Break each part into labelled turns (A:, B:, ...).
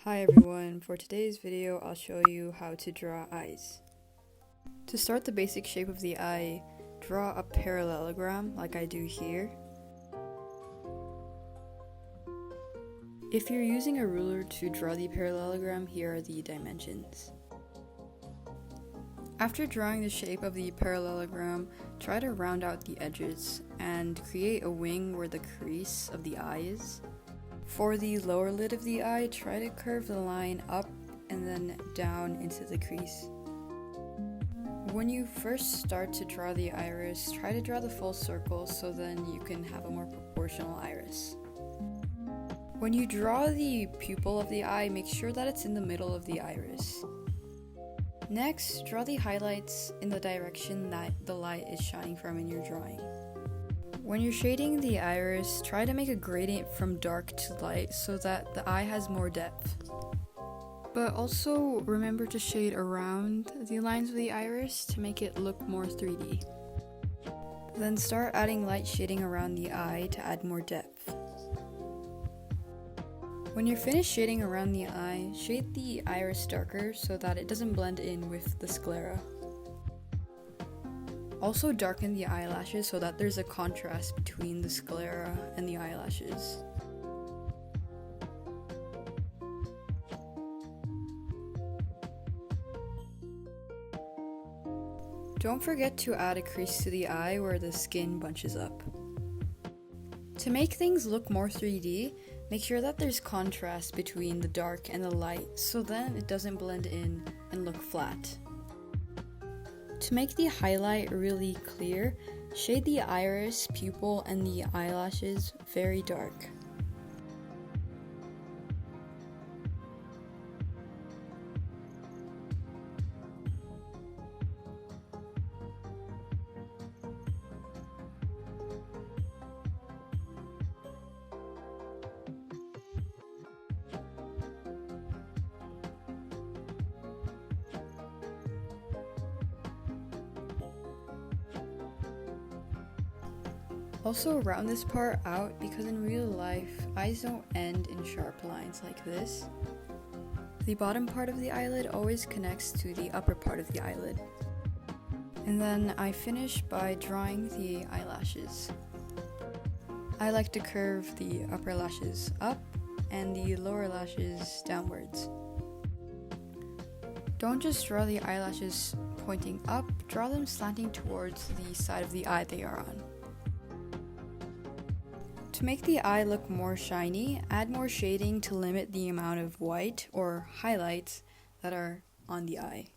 A: Hi everyone, for today's video I'll show you how to draw eyes. To start the basic shape of the eye, draw a parallelogram like I do here. If you're using a ruler to draw the parallelogram, here are the dimensions. After drawing the shape of the parallelogram, try to round out the edges and create a wing where the crease of the eye is. For the lower lid of the eye, try to curve the line up and then down into the crease. When you first start to draw the iris, try to draw the full circle so then you can have a more proportional iris. When you draw the pupil of the eye, make sure that it's in the middle of the iris. Next, draw the highlights in the direction that the light is shining from in your drawing. When you're shading the iris, try to make a gradient from dark to light so that the eye has more depth. But also remember to shade around the lines of the iris to make it look more 3D. Then start adding light shading around the eye to add more depth. When you're finished shading around the eye, shade the iris darker so that it doesn't blend in with the sclera. Also darken the eyelashes so that there's a contrast between the sclera and the eyelashes. Don't forget to add a crease to the eye where the skin bunches up. To make things look more 3D, make sure that there's contrast between the dark and the light so then it doesn't blend in and look flat. To make the highlight really clear, shade the iris, pupil, and the eyelashes very dark. Also round this part out because in real life, eyes don't end in sharp lines like this. The bottom part of the eyelid always connects to the upper part of the eyelid. And then I finish by drawing the eyelashes. I like to curve the upper lashes up and the lower lashes downwards. Don't just draw the eyelashes pointing up, draw them slanting towards the side of the eye they are on. To make the eye look more shiny, add more shading to limit the amount of white or highlights that are on the eye.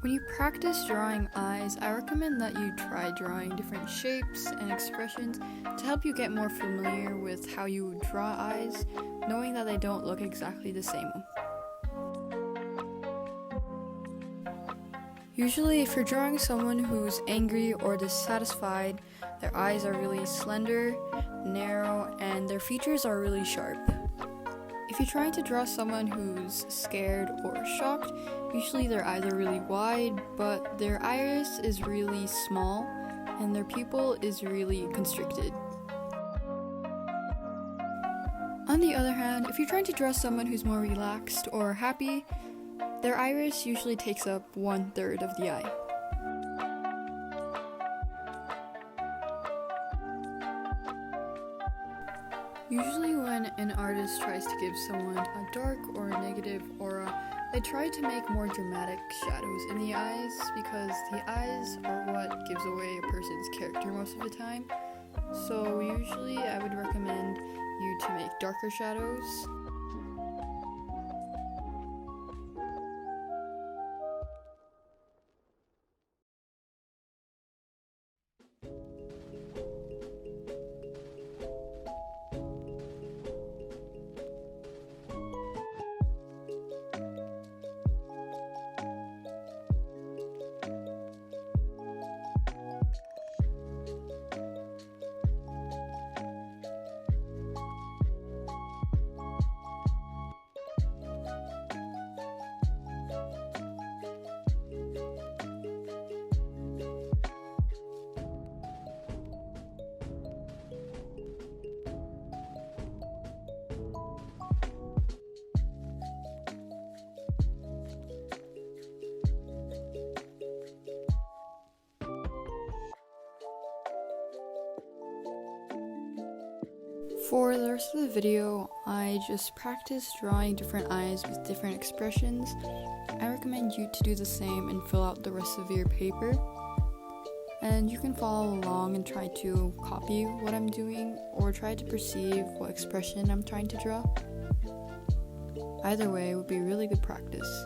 A: When you practice drawing eyes, I recommend that you try drawing different shapes and expressions to help you get more familiar with how you draw eyes, knowing that they don't look exactly the same. Usually, if you're drawing someone who's angry or dissatisfied, their eyes are really slender, narrow, and their features are really sharp. If you're trying to draw someone who's scared or shocked, usually their eyes are really wide, but their iris is really small and their pupil is really constricted. On the other hand, if you're trying to draw someone who's more relaxed or happy, their iris usually takes up 1/3 of the eye. Usually when an artist tries to give someone a dark or a negative aura, they try to make more dramatic shadows in the eyes because the eyes are what gives away a person's character most of the time. So usually I would recommend you to make darker shadows. For the rest of the video, I just practiced drawing different eyes with different expressions. I recommend you to do the same and fill out the rest of your paper. And you can follow along and try to copy what I'm doing or try to perceive what expression I'm trying to draw. Either way would be really good practice.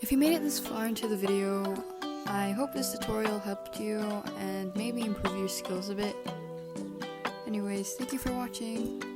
A: If you made it this far into the video, I hope this tutorial helped you and maybe improve your skills a bit. Anyways, thank you for watching.